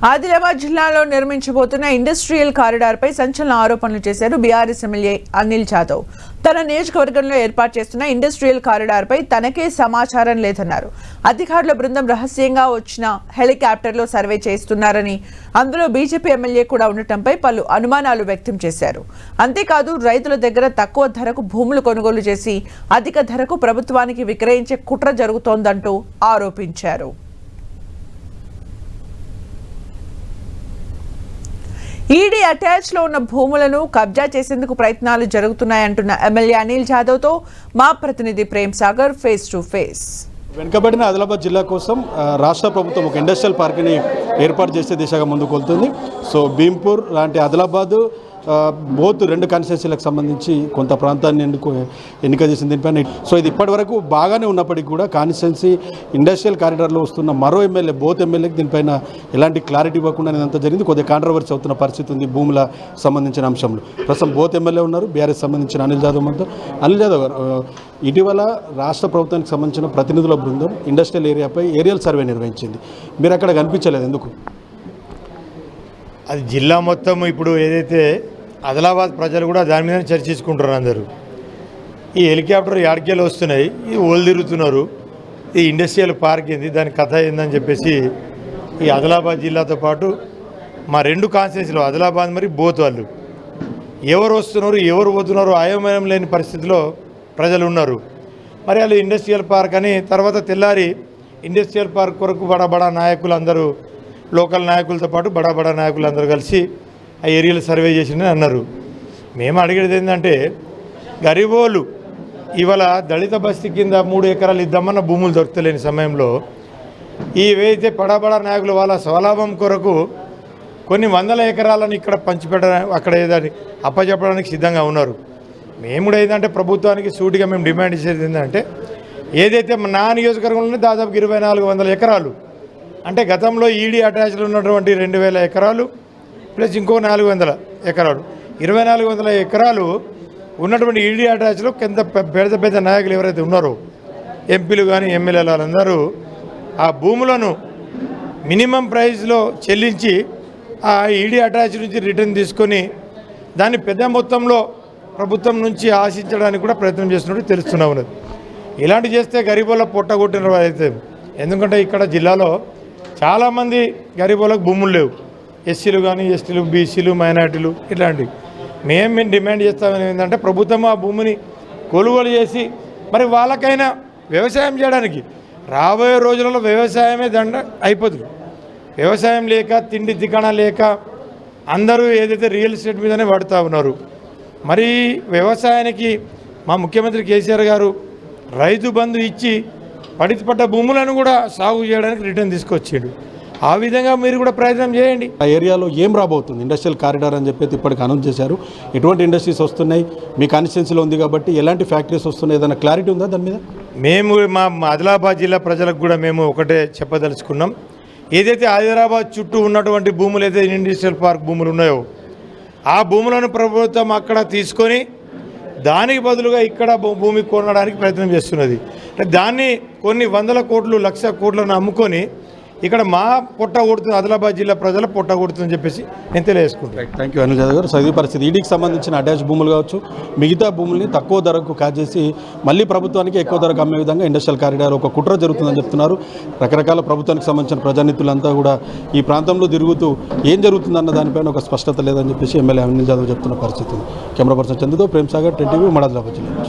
ఆదిలాబాద్ జిల్లాలో నిర్మించబోతున్న industrial corridor పై సంచలన ఆరోపణలు చేశారు బీఆర్ఎస్ ఎమ్మెల్యే అనిల్ జాదవ్. తన నియోజకవర్గంలో ఏర్పాటు చేస్తున్న ఇండస్ట్రియల్ కారిడార్ పై తనకే సమాచారం లేదన్నారు. అధికారుల బృందం రహస్యంగా వచ్చిన హెలికాప్టర్లో సర్వే చేస్తున్నారని, అందులో బీజేపీ ఎమ్మెల్యే కూడా ఉండటంపై పలు అనుమానాలు వ్యక్తం చేశారు. అంతేకాదు రైతుల దగ్గర తక్కువ ధరకు భూములు కొనుగోలు చేసి అధిక ధరకు ప్రభుత్వానికి విక్రయించే కుట్ర జరుగుతోందంటూ ఆరోపించారు. ఈడీ అటాచ్ లో ఉన్న భూములను కబ్జా చేసేందుకు ప్రయత్నాలు జరుగుతున్నాయంటున్న ఎమ్మెల్యే అనిల్ జాదవ్ తో మా ప్రతినిధి Prem Sagar face to face. వెనుకబడిన ఆదిలాబాద్ జిల్లా కోసం రాష్ట్ర ప్రభుత్వం ఒక ఇండస్ట్రియల్ పార్క్ని ఏర్పాటు చేసే దిశగా ముందుకు వెళ్తుంది. సో భీంపూర్ లాంటి ఆదిలాబాద్ బోత్ రెండు కాన్స్టిట్యున్సీలకు సంబంధించి కొంత ప్రాంతాన్ని ఎన్నిక చేసిన దీనిపైన. సో ఇది ఇప్పటి వరకు బాగానే ఉన్నప్పటికీ కూడా కాన్స్టిట్యున్సీ ఇండస్ట్రియల్ కారిడార్లో వస్తున్న మరో ఎమ్మెల్యే బోత్ ఎమ్మెల్యేకి దీనిపైన ఎలాంటి క్లారిటీ ఇవ్వకుండా ఇదంతా జరిగింది. కొద్దిగా కాంట్రవర్సీ అవుతున్న పరిస్థితి ఉంది భూముల సంబంధించిన అంశంలో. ప్రస్తుతం బోత్ ఎమ్మెల్యే ఉన్నారు, బీఆర్ఎస్ సంబంధించిన అనిల్ జాదవ్ మనతో. అనిల్ జాదవ్ గారు, ఇటీవల రాష్ట్ర ప్రభుత్వానికి సంబంధించిన ప్రతినిధుల బృందం ఇండస్ట్రియల్ ఏరియాపై ఏరియల్ సర్వే నిర్వహించింది. మీరు అక్కడ కనిపించలేదు, ఎందుకు? అది జిల్లా మొత్తం ఇప్పుడు ఏదైతే ఆదిలాబాద్ ప్రజలు కూడా దాని మీద చర్చించుకుంటున్నారు. అందరూ ఈ హెలికాప్టర్ యాడికేలు వస్తున్నాయి, ఈ ఓళ్ళు తిరుగుతున్నారు, ఈ ఇండస్ట్రియల్ పార్క్ ఏంది, దాని కథ ఏందని చెప్పేసి ఈ ఆదిలాబాద్ జిల్లాతో పాటు మా రెండు కాన్స్టిట్యున్సీలో ఆదిలాబాద్ మరి బోత్ వాళ్ళు ఎవరు వస్తున్నారు ఎవరు పోతున్నారు అయోమయం లేని పరిస్థితిలో ప్రజలు ఉన్నారు. మరి వాళ్ళు ఇండస్ట్రియల్ పార్క్ అని తర్వాత తెల్లారి ఇండస్ట్రియల్ పార్క్ కొరకు బడా నాయకులు అందరూ లోకల్ నాయకులతో పాటు బడా నాయకులు అందరూ కలిసి ఆ ఏరియాలు సర్వే చేసిందని అన్నారు. మేము అడిగేది ఏంటంటే, గరీబోళ్ళు ఇవాళ దళిత బస్తీ కింద 3 ఎకరాలు ఇద్దామన్న భూములు దొరకలేని సమయంలో ఇవైతే బడా నాయకులు వాళ్ళ స్వలాభం కొరకు కొన్ని వందల ఎకరాలను ఇక్కడ పంచిపెట్టడానికి అక్కడ ఏదని అప్పచెప్పడానికి సిద్ధంగా ఉన్నారు. మేము కూడా ఏంటంటే ప్రభుత్వానికి సూటిగా మేము డిమాండ్ చేసేది ఏంటంటే, ఏదైతే నా నియోజకవర్గంలోనే దాదాపు 2400 ఎకరాలు అంటే గతంలో ఈడీ అటాచ్లో ఉన్నటువంటి 2000 ఎకరాలు ప్లస్ ఇంకో 400 ఎకరాలు 2400 ఎకరాలు ఉన్నటువంటి ఈడీ అటాచ్లో కింద పెద్ద నాయకులు ఎవరైతే ఉన్నారో ఎంపీలు కానీ ఎమ్మెల్యేలు వాళ్ళందరూ ఆ భూములను మినిమం ప్రైస్లో చెల్లించి ఆ ఈడీ అటాచ్ నుంచి రిటర్న్ తీసుకొని దాన్ని పెద్ద మొత్తంలో ప్రభుత్వం నుంచి ఆశించడానికి కూడా ప్రయత్నం చేస్తున్నట్టు తెలుస్తూనే ఉన్నది. ఇలాంటి చేస్తే గరీబుల పొట్టగొట్టిన అయితే, ఎందుకంటే ఇక్కడ జిల్లాలో చాలామంది గరీబులకు భూములు లేవు, ఎస్సీలు కానీ ఎస్టీలు బీసీలు మైనార్టీలు ఇట్లాంటివి. మేము డిమాండ్ చేస్తామని ఏంటంటే, ప్రభుత్వం ఆ భూమిని కొనుగోలు చేసి మరి వాళ్ళకైనా వ్యవసాయం చేయడానికి రాబోయే రోజులలో వ్యవసాయమే దండ అయిపోతుంది. వ్యవసాయం లేక తిండి దికాణ లేక అందరూ ఏదైతే రియల్ ఎస్టేట్ మీదనే పడుతూ ఉన్నారు. మరి వ్యవసాయానికి మా ముఖ్యమంత్రి కేసీఆర్ గారు రైతు బంధు ఇచ్చి పట్ట భూములను కూడా సాగు చేయడానికి రిటర్న్ తీసుకొచ్చాడు. ఆ విధంగా మీరు కూడా ప్రయత్నం చేయండి. ఆ ఏరియాలో ఏం రాబోతుంది? ఇండస్ట్రియల్ కారిడార్ అని చెప్పి ఇప్పటికి అనౌన్స్ చేశారు. ఎటువంటి ఇండస్ట్రీస్ వస్తున్నాయి? మీ కాన్స్టిట్యున్సీలో ఉంది కాబట్టి ఎలాంటి ఫ్యాక్టరీస్ వస్తున్నాయి, ఏదైనా క్లారిటీ ఉందా దాని మీద? మేము మా ఆదిలాబాద్ జిల్లా ప్రజలకు కూడా మేము ఒకటే చెప్పదలుచుకున్నాం. ఏదైతే ఆదిలాబాద్ చుట్టూ ఉన్నటువంటి భూములు ఏదైతే ఇండస్ట్రియల్ పార్క్ భూములు ఉన్నాయో ఆ భూములను ప్రభుత్వం అక్కడ తీసుకొని దానికి బదులుగా ఇక్కడ భూమి కొనడానికి ప్రయత్నం చేస్తున్నది. దాన్ని కొన్ని 100 కోట్లు 1,00,000 కోట్లను అమ్ముకొని ఇక్కడ మా పొట్ట కొడుతుంది, ఆదిలాబాద్ జిల్లా ప్రజల పొట్ట కొడుతుందని చెప్పేసి నేను తెలియజేసుకుంటాను. థ్యాంక్ యూ అనిల్ జాదవ్ గారు. సైదీ పరిస్థితి ఈడీకి సంబంధించిన అటాచ్ భూములు కావచ్చు, మిగతా భూముల్ని తక్కువ ధరకు కాజేసి మళ్ళీ ప్రభుత్వానికి ఎక్కువ ధరకు అమ్మే విధంగా ఇండస్ట్రియల్ కారిడార్ ఒక కుట్ర జరుగుతుందని చెప్తున్నారు. రకరకాల ప్రభుత్వానికి సంబంధించిన ప్రజానిధులంతా కూడా ఈ ప్రాంతంలో తిరుగుతూ ఏం జరుగుతుందన్న దానిపైన ఒక స్పష్టత లేదని చెప్పేసి ఎమ్మెల్యే అనిల్ జాదవ్ చెప్తున్న పరిస్థితి. కెమెరా పర్సన్ చందుతో ప్రేమ్ సాగర్, 10 టీవీ, ఆదిలాబాద్ జిల్లా.